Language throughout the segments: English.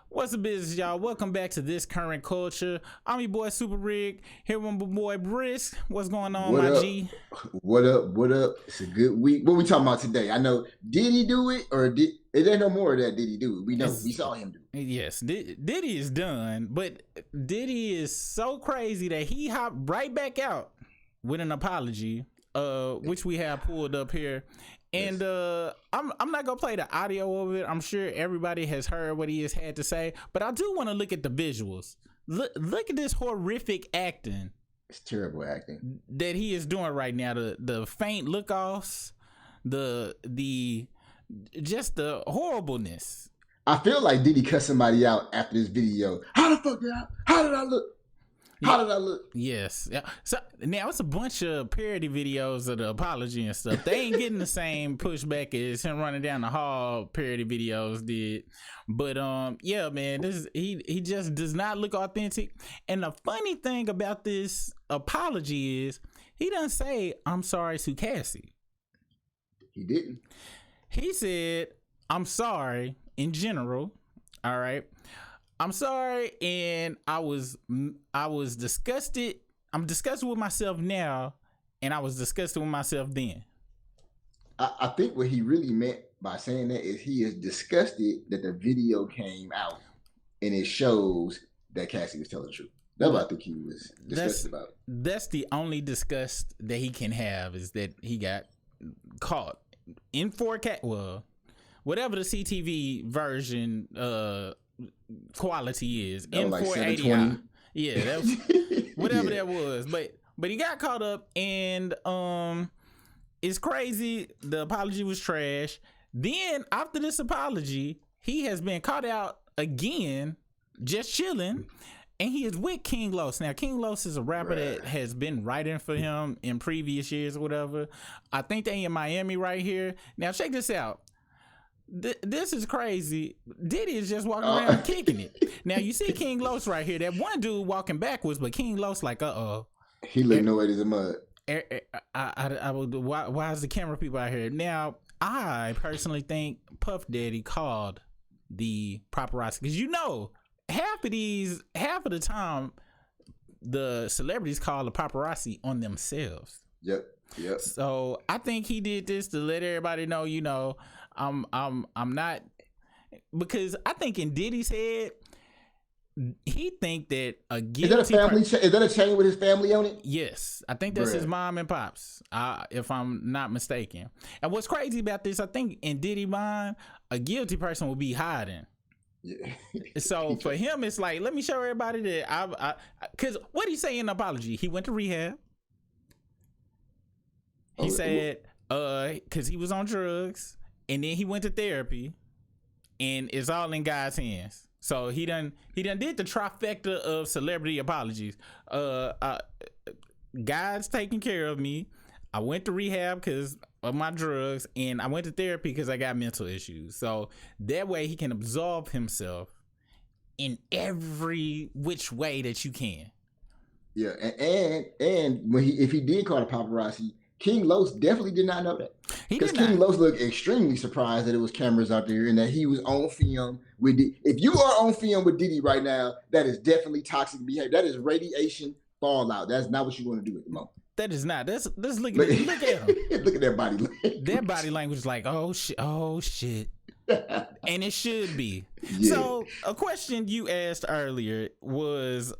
What's the business, y'all? Welcome back to This Current Culture. I'm your boy Super Rig, here with my boy Brisk. What's going on, What my up? G? What up? What up? It's a good week. What we talking about today? I know. Did he do it, or did it? Ain't no more of that. Did he do it? We know. We saw him do it. Yes, Diddy is done, but Diddy is so crazy that he hopped right back out with an apology, which we have pulled up here. And I'm not gonna play the audio of it. I'm sure everybody has heard what he has had to say, but I do want to look at the visuals. Look at this horrific acting. It's terrible acting that he is doing right now. The faint look offs, the just the horribleness. I feel like Diddy cut somebody out after this video. How the fuck did How did I look? How did I look? Yes. So now it's a bunch of parody videos of the apology and stuff. They ain't getting the same pushback as him running down the hall parody videos did. But yeah, man, he just does not look authentic. And the funny thing about this apology is he doesn't say I'm sorry to Cassie. He didn't. He said I'm sorry in general. All right. I'm sorry, and I was disgusted. I'm disgusted with myself now, and I was disgusted with myself then. I think what he really meant by saying that is he is disgusted that the video came out and it shows that Cassie was telling the truth. That's what I think he was disgusted about. That's the only disgust that he can have, is that he got caught in 4K. Well, whatever the CTV version quality is in like 480i. Yeah, that was, whatever that was. But he got caught up, and it's crazy. The apology was trash. Then after this apology, he has been caught out again, just chilling, and he is with King Los. Now, King Los is a rapper that has been writing for him in previous years or whatever. I think they in Miami right here. Now, check this out. This is crazy. Diddy is just walking around kicking it. Now you see King Los right here. That one dude walking backwards, but King Los like, he looked annoyed as a mud. Why is the camera people out here? Now I personally think Puff Daddy called the paparazzi, because half of the time the celebrities call the paparazzi on themselves. Yep. So I think he did this to let everybody know, I'm not, because I think in Diddy's head, he think that a guilty is that a chain with his family on it? Yes, I think that's his mom and pops, if I'm not mistaken. And what's crazy about this, I think in Diddy's mind, a guilty person will be hiding. Yeah. So for him, it's like, let me show everybody that because what did he say in the apology? He went to rehab. He said, because he was on drugs, and then he went to therapy, and it's all in God's hands. So he done did the trifecta of celebrity apologies. God's taking care of me. I went to rehab because of my drugs, and I went to therapy because I got mental issues. So that way he can absolve himself in every which way that you can. Yeah, and when if he did call the paparazzi, King Los definitely did not know that, because King Los looked extremely surprised that it was cameras out there and that he was on film with Diddy. If you are on film with Diddy right now, that is definitely toxic behavior. That is radiation fallout. That's not what you want to do at the moment. That is not. Let's look at him. Look at that body language. That body language is like, oh shit. And it should be. Yeah. So a question you asked earlier was,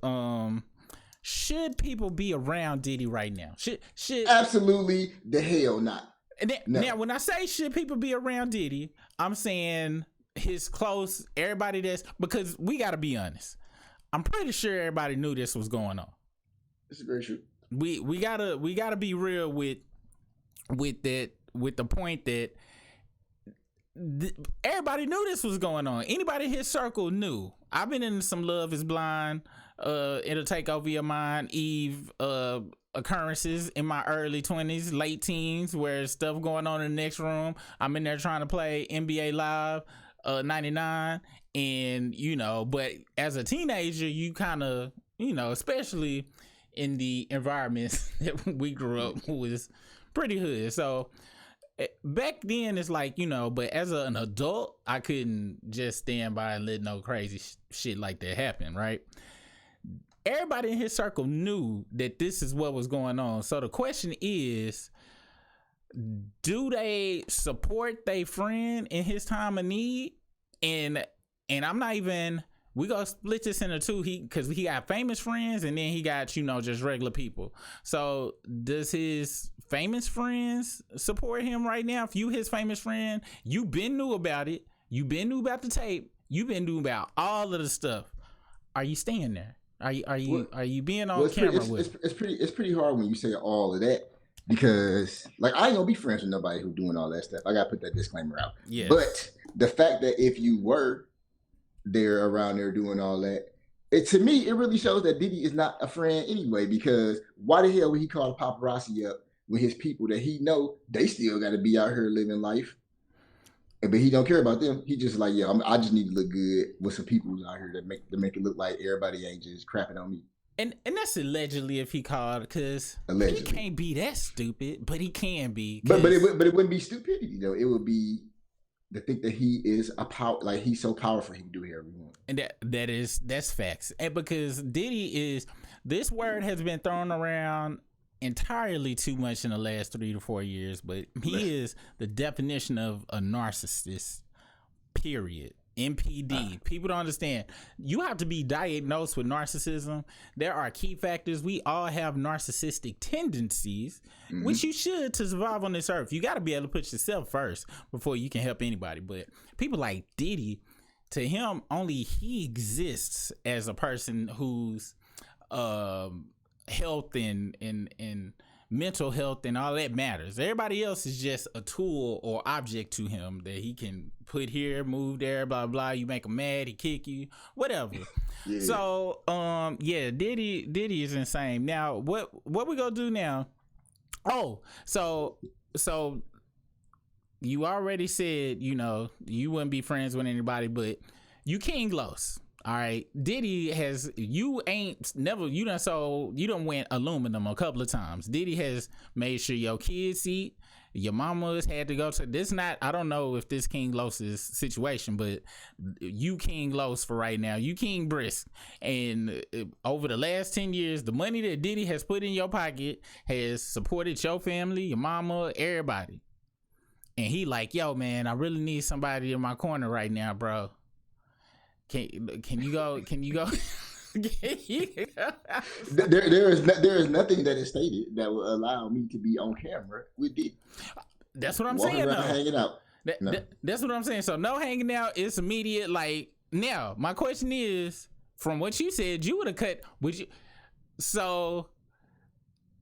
should people be around Diddy right now? Should absolutely the hell not. No. Now, when I say should people be around Diddy, I'm saying his close, everybody because we got to be honest. I'm pretty sure everybody knew this was going on. This is very true. We gotta be real with the point that everybody knew this was going on. Anybody in his circle knew. I've been in some Love Is Blind, It'll Take Over Your Mind, Eve occurrences in my early 20s, late teens, where stuff going on in the next room. I'm in there trying to play NBA Live 99, and but as a teenager, you kind of especially in the environments that we grew up was pretty hood. So back then it's like, you know, but as an adult, I couldn't just stand by and let no crazy shit like that happen, right? Everybody in his circle knew that this is what was going on. So the question is, do they support their friend in his time of need? And I'm not even, we gonna split this into two, because he got famous friends and then he got, you know, just regular people. So does his famous friends support him right now? If you his famous friend, you been knew about it, you been knew about the tape, you been knew about all of the stuff. Are you staying there? Are you being on camera with? It's pretty hard when you say all of that, because like I ain't gonna be friends with nobody who doing all that stuff. I gotta put that disclaimer out. Yeah. But the fact that if you were there around there doing all that, to me it really shows that Diddy is not a friend anyway. Because why the hell would he call the paparazzi up with his people that he know they still got to be out here living life? But he don't care about them. He just like, yeah, I just need to look good with some people who's out here to make it look like everybody ain't just crapping on me. And that's allegedly if he called, because he can't be that stupid, but he can be. But it wouldn't be stupidity though. It would be to think that he is a power, like he's so powerful he can do whatever he wants. And that's facts. And because Diddy is, this word has been thrown around entirely too much in the last 3 to 4 years, but he is the definition of a narcissist, period. NPD. People don't understand. You have to be diagnosed with narcissism. There are key factors. We all have narcissistic tendencies, which you should to survive on this earth. You got to be able to put yourself first before you can help anybody. But people like Diddy, to him, only he exists as a person whose health and mental health and all that matters. Everybody else is just a tool or object to him that he can put here, move there, blah blah. You make him mad, he kick you, whatever. Yeah. So Diddy is insane. Now what we gonna do now? Oh, so you already said, you know, you wouldn't be friends with anybody, but you King Los. All right, Diddy has, you done went aluminum a couple of times. Diddy has made sure your kids eat. Your mama's had to go to this. Not, I don't know if this King Los's situation, but you King Los for right now. You King Brisk. And over the last 10 years, the money that Diddy has put in your pocket has supported your family, your mama, everybody. And he like, yo, man, I really need somebody in my corner right now, bro. Can you go? There is nothing that is stated that will allow me to be on camera with Diddy. That's what I'm saying. Hanging out. That's what I'm saying. So no hanging out. It's immediate. Like, now, my question is, from what you said, you would have cut. Would you? So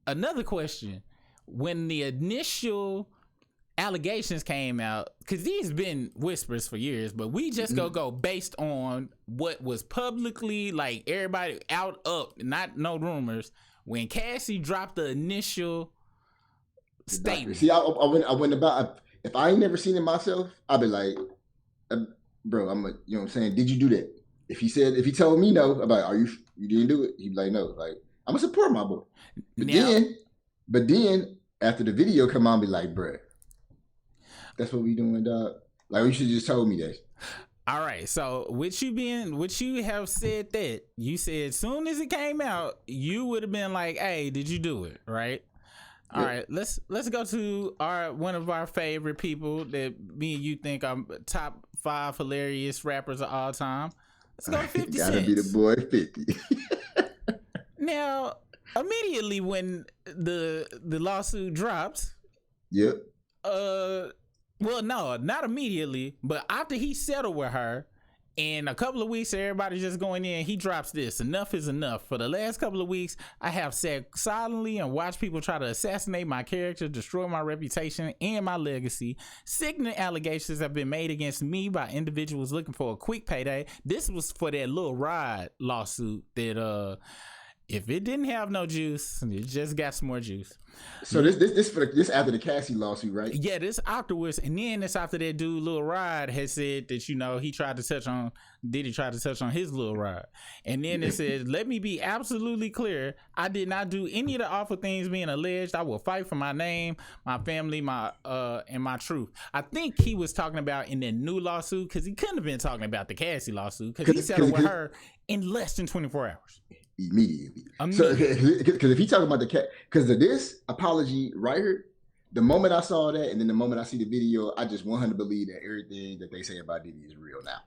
another question: when the initial allegations came out, because these been whispers for years, but we just go based on what was publicly, like, everybody out up, not no rumors. When Cassie dropped the initial statement, see, I went about, if I ain't never seen it myself, I'd be like, bro, you know what I'm saying, did you do that? If he told me no, I'm like, you didn't do it? He'd be like, no. Like, I'm gonna support my boy. But then after the video come on, be like, bro, that's what we doing, dog. Like, you should just told me that. All right. So with you have said that, you said as soon as it came out, you would have been like, hey, did you do it? Right. All right. Let's go to one of our favorite people that me and you think are top 5 hilarious rappers of all time. Let's go to 50 Cent. Gotta be the boy 50. Now, immediately when the lawsuit drops. Yep. Well, no, not immediately, but after he settled with her, in a couple of weeks, everybody's just going in, he drops this: enough is enough. For the last couple of weeks, I have sat silently and watched people try to assassinate my character, destroy my reputation and my legacy. Sickening allegations have been made against me by individuals looking for a quick payday. This was for that Lil Rod lawsuit that If it didn't have no juice, it just got some more juice. So this after the Cassie lawsuit, right? Yeah, this afterwards, and then this after that dude Lil Rod had said that he tried to touch on Diddy tried to touch on his Lil Rod, and then it says, "Let me be absolutely clear: I did not do any of the awful things being alleged. I will fight for my name, my family, and my truth." I think he was talking about in that new lawsuit because he couldn't have been talking about the Cassie lawsuit because he settled with her in less than 24 hours. Immediately. So, because if he talking about the cat, because of this apology right here, the moment I saw that, and then the moment I see the video, I just want him to believe that everything that they say about Diddy is real now.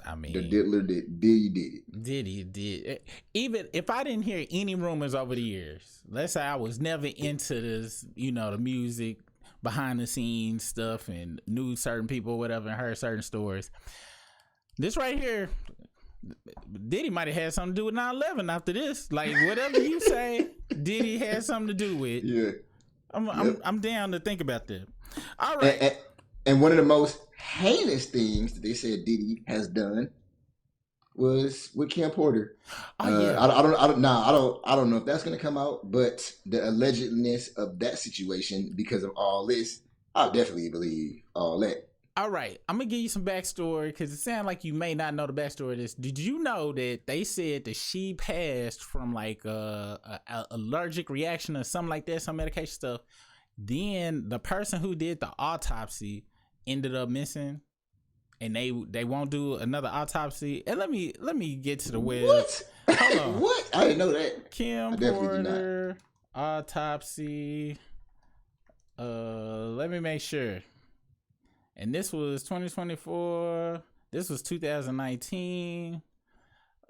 I mean, the diddler Diddy did it. Diddy did. Even if I didn't hear any rumors over the years, let's say I was never into this, the music behind the scenes stuff and knew certain people, whatever, and heard certain stories. This right here, Diddy might have had something to do with 9/11 after this. Like, whatever you say, Diddy had something to do with. Yeah. I'm down to think about that. All right. And one of the most heinous things that they said Diddy has done was with Kim Porter. Oh, yeah. I don't know if that's gonna come out, but the allegedness of that situation because of all this, I definitely believe all that. All right, I'm gonna give you some backstory because it sounds like you may not know the backstory of this. Did you know that they said that she passed from like a allergic reaction or something like that, some medication stuff? Then the person who did the autopsy ended up missing, and they won't do another autopsy. And let me get to the web. What? Hold on. What? I didn't know that. Kim Porter autopsy. Let me make sure. And this was 2024. This was 2019.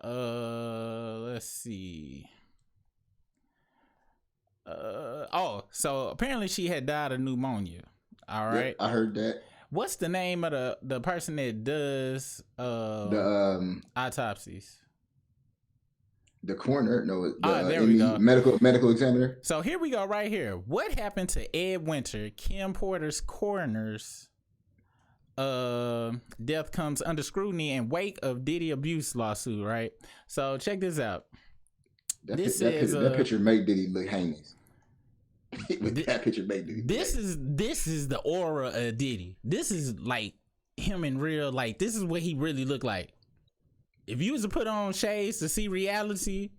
Let's see. So apparently she had died of pneumonia. All right. Yeah, I heard that. What's the name of the person that does the autopsies? The coroner, no, there we go. Medical examiner. So here we go, right here. What happened to Ed Winter, Kim Porter's coroner's death comes under scrutiny in wake of Diddy abuse lawsuit, right? So check this out. That picture made Diddy look heinous. That picture made Diddy. This is the aura of Diddy. This is like him in real. Like, this is what he really looked like. If you was to put on shades to see reality,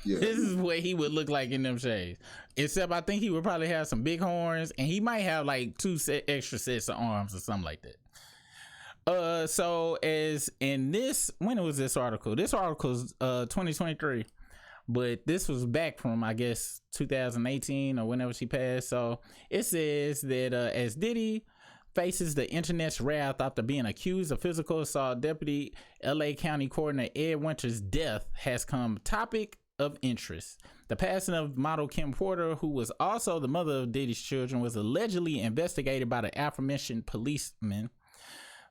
this is what he would look like in them shades. Except I think he would probably have some big horns, and he might have like extra sets of arms or something like that. So as in this, when was this article? This article's 2023, but this was back from, I guess, 2018 or whenever she passed. So it says that as Diddy faces the internet's wrath after being accused of physical assault, Deputy LA County Coroner Ed Winter's death has come topic of interest. The passing of model Kim Porter, who was also the mother of Diddy's children, was allegedly investigated by the aforementioned policeman.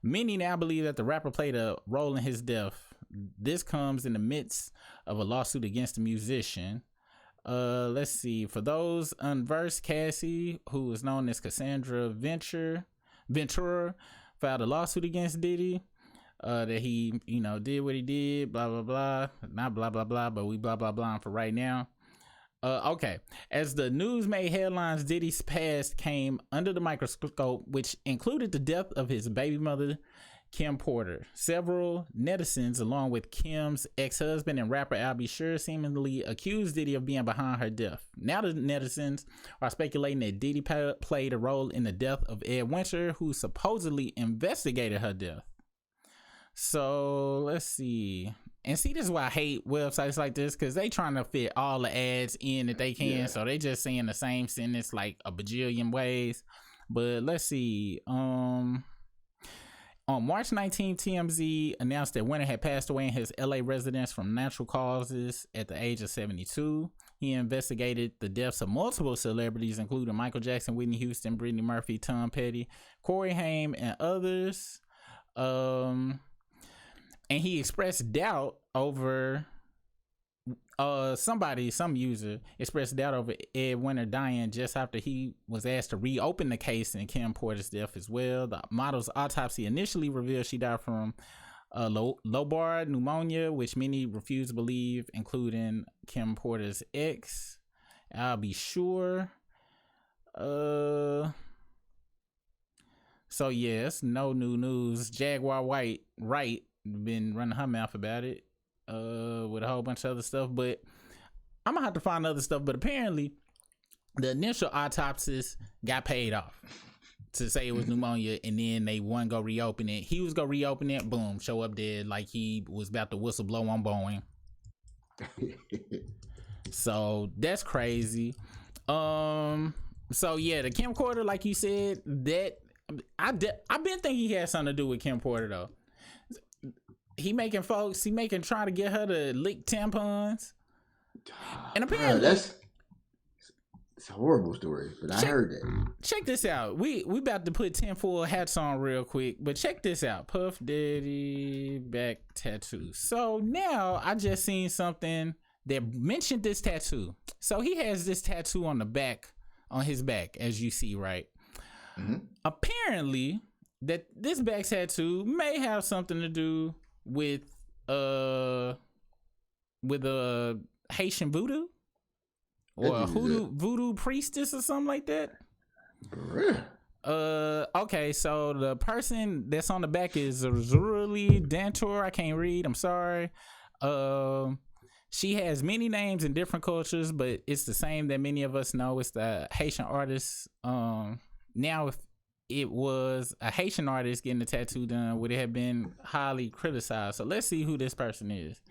Many now believe that the rapper played a role in his death. This comes in the midst of a lawsuit against the musician. Let's see. For those unversed, Cassie, who is known as Cassandra Ventura, filed a lawsuit against Diddy. That he, did what he did, blah, blah, blah. Not blah, blah, blah, but we blah, blah, blah for right now. Okay. As the news made headlines, Diddy's past came under the microscope, which included the death of his baby mother, Kim Porter. Several netizens, along with Kim's ex-husband and rapper Al B. Sure, seemingly accused Diddy of being behind her death. Now the netizens are speculating that Diddy played a role in the death of Ed Winter, who supposedly investigated her death. So let's see. And see, this is why I hate websites like this, because they trying to fit all the ads in that they can. Yeah. So they just saying the same sentence like a bajillion ways. But let's see. On March 19th, TMZ announced that Winter had passed away in his LA residence from natural causes at the age of 72. He investigated the deaths of multiple celebrities, including Michael Jackson, Whitney Houston, Brittany Murphy, Tom Petty, Corey Haim, and others. And he expressed doubt over some user expressed doubt over Ed Winter dying just after he was asked to reopen the case in Kim Porter's death as well. The model's autopsy initially revealed she died from lobar pneumonia, which many refuse to believe, including Kim Porter's ex. I'll be sure. So yes, no new news. Jaguar Wright been running her mouth about it, with a whole bunch of other stuff. But I'm gonna have to find other stuff. But apparently, the initial autopsies got paid off to say it was pneumonia, and then they wasn't gonna reopen it. He was gonna reopen it, boom, show up dead, like he was about to whistle blow on Boeing. So that's crazy. So yeah, the Kim Porter, like you said, that I've been thinking he had something to do with Kim Porter though. He making trying to get her to lick tampons, and apparently it's a horrible story, but I heard that. Check this out. We about to put 10 full hats on real quick, but check this out. Puff Daddy back tattoo. So now I just seen something that mentioned this tattoo. So he has this tattoo on his back, as you see, right? Mm-hmm. Apparently, that this back tattoo may have something to do with Haitian voodoo. Or a voodoo priestess or something like that. Okay, so the person that's on the back is Zuruli Dantor. I can't read. I'm sorry. She has many names in different cultures, but it's the same that many of us know. It's the Haitian artist. Now, if it was a Haitian artist getting the tattoo done, would it have been highly criticized? So let's see who this person is.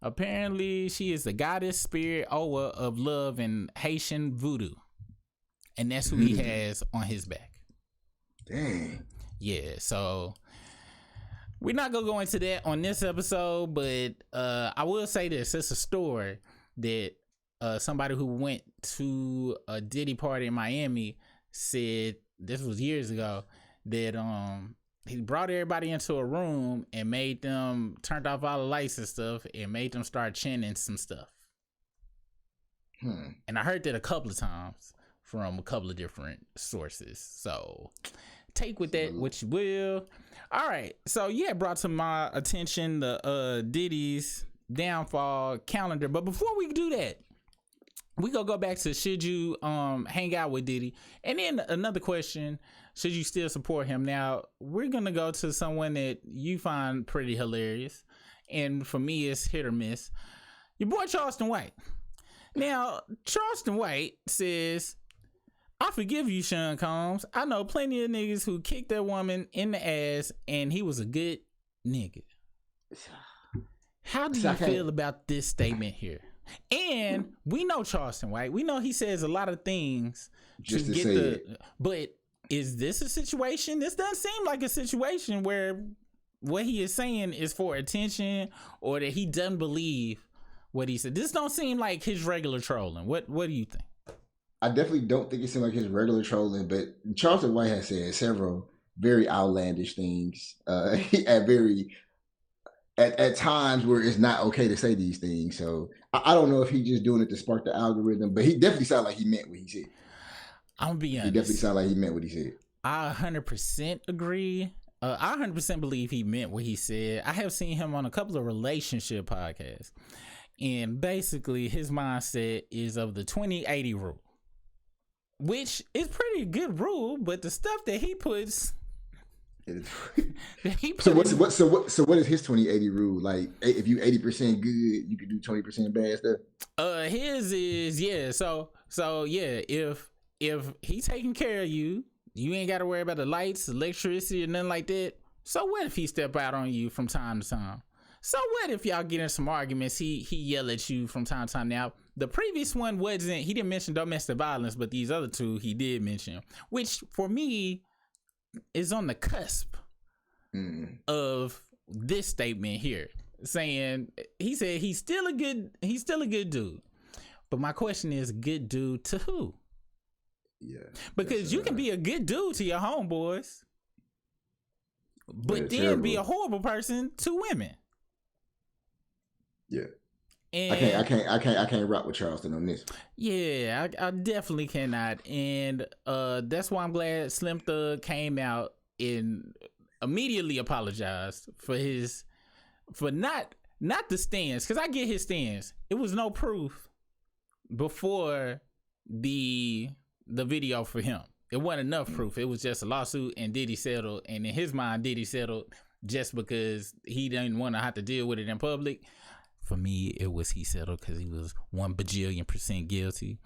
Apparently, she is the goddess spirit Owa of love and Haitian voodoo. And that's who he has on his back. Dang. Yeah, so we're not going to go into that on this episode, but I will say this. It's a story that somebody who went to a Diddy party in Miami said, this was years ago, that he brought everybody into a room and made them turned off all the lights and stuff and made them start chanting some stuff. And I heard that a couple of times from a couple of different sources. So take with that what you will. All right. So yeah, brought to my attention the Diddy's downfall calendar. But before we do that, we gonna go back to should you hang out with Diddy? And then another question, should you still support him? Now, we're going to go to someone that you find pretty hilarious. And for me, it's hit or miss. Your boy, Charleston White. Now, Charleston White says, I forgive you, Sean Combs. I know plenty of niggas who kicked that woman in the ass, and he was a good nigga. How do you feel about this statement here? And we know Charleston White. We know he says a lot of things just to get it. But is this a situation? This doesn't seem like a situation where what he is saying is for attention or that he doesn't believe what he said. This don't seem like his regular trolling. What do you think? I definitely don't think it seems like his regular trolling, but Charleston White has said several very outlandish things at times where it's not okay to say these things. So I don't know if he's just doing it to spark the algorithm, but he definitely sounded like he meant what he said. I'm gonna be honest. He definitely sounded like he meant what he said. I 100% agree. I 100% believe he meant what he said. I have seen him on a couple of relationship podcasts, and basically his mindset is of the 20-80 rule, which is pretty good rule, but the stuff that he puts. So what is his 20-80 rule? Like, if you 80% good, you can do 20% bad stuff. His is So yeah, if he's taking care of you, you ain't got to worry about the lights, electricity, or nothing like that. So what if he step out on you from time to time? So what if y'all get in some arguments? He yell at you from time to time. Now, the previous one he didn't mention domestic violence, but these other two he did mention, which for me is on the cusp of this statement here, saying he said he's still a good dude. But my question is, good dude to who? Yeah, because you can be a good dude to your homeboys, but then be a horrible person to women. Yeah, and I can't rock with Charleston on this. Yeah, I definitely cannot, and that's why I'm glad Slim Thug came out and immediately apologized for his for not the stands, because I get his stands. It was no proof before the video for him. It wasn't enough proof. It was just a lawsuit, and Diddy settled. And in his mind, Diddy settled just because he didn't want to have to deal with it in public. For me, it was he settled because he was 1 bajillion% guilty.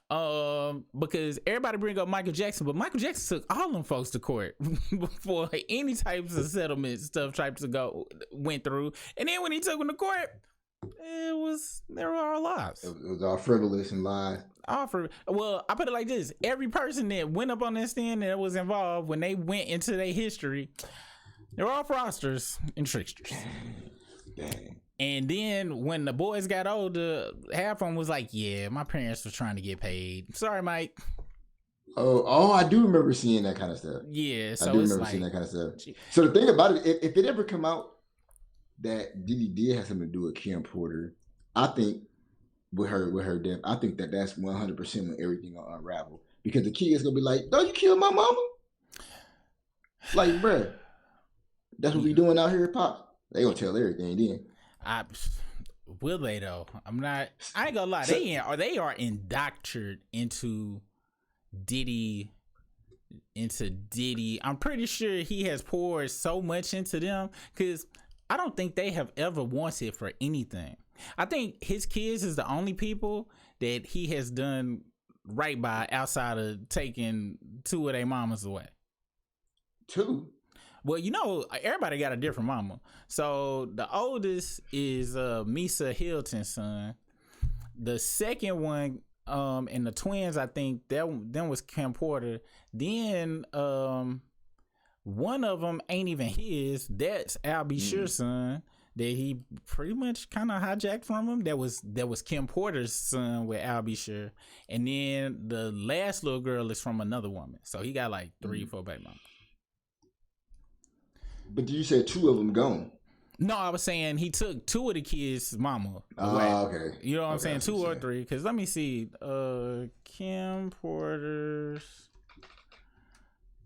Because everybody bring up Michael Jackson, but Michael Jackson took all them folks to court before any types of settlement stuff went through. And then when he took them to court, they were all lies. It was all frivolous and lies. Well, I put it like this: every person that went up on that stand that was involved, when they went into their history, they were all fraudsters and tricksters. Dang. And then when the boys got older, half of them was like, "Yeah, my parents were trying to get paid. Sorry, Mike." Oh, I do remember seeing that kind of stuff. Yeah, so I do remember seeing that kind of stuff. So the thing about it, if it ever come out that Diddy did have something to do with Kim Porter, I think with her death, I think that's 100% when everything will unravel, because the kid's gonna be like, "Don't you kill my mama?" Like, bruh, that's what we doing out here, Pop. They gonna tell everything then. Will they though? I ain't gonna lie. They are indoctrinated into Diddy. I'm pretty sure he has poured so much into them, because I don't think they have ever wanted for anything. I think his kids is the only people that he has done right by outside of taking 2 of their mamas away. 2? Well, everybody got a different mama. So the oldest is Misa Hilton's son. The second one, and the twins, I think them was Kim Porter. Then one of them ain't even his. That's Al B. Sure's son that he pretty much kind of hijacked from him. That was Kim Porter's son with Al B. Sure. And then the last little girl is from another woman. So he got like 3 or 4 baby mamas. But you said 2 of them gone. No, I was saying he took 2 of the kids' mama away. Oh, okay. You know what I'm saying? 2 or 3. Because let me see. Kim Porter's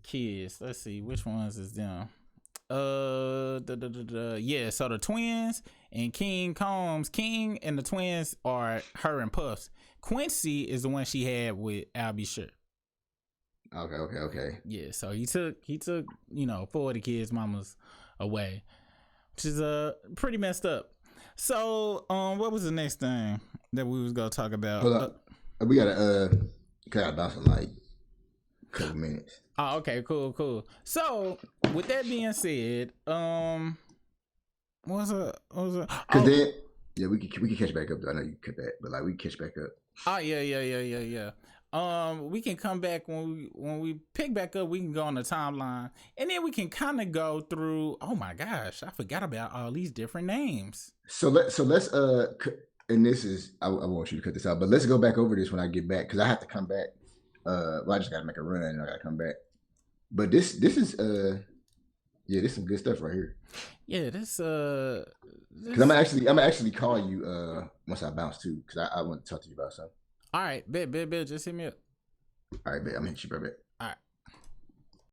kids. Let's see. Which ones is them? Yeah, so the twins and King Combs. King and the twins are her and Puffs. Quincy is the one she had with Al B. Sure. Okay. Yeah, so he took 4 of the kids' mamas away, which is pretty messed up. So what was the next thing that we was gonna talk about? We gotta bounce in like a couple minutes. Oh, okay, cool. So with that being said, what was it? Because then, yeah, we can catch back up. I know you cut that, but like we can catch back up. Oh yeah. We can come back when we pick back up. We can go on the timeline, and then we can kind of go through. Oh my gosh, I forgot about all these different names. So let's and this is I want you to cut this out, but let's go back over this when I get back, because I have to come back. Well, I just got to make a run and I got to come back. But this is this is some good stuff right here. Yeah, because I'm actually call you once I bounce too, because I want to talk to you about something. All right, bet, just hit me up. All right, bet. I'm gonna hit you right back. All right.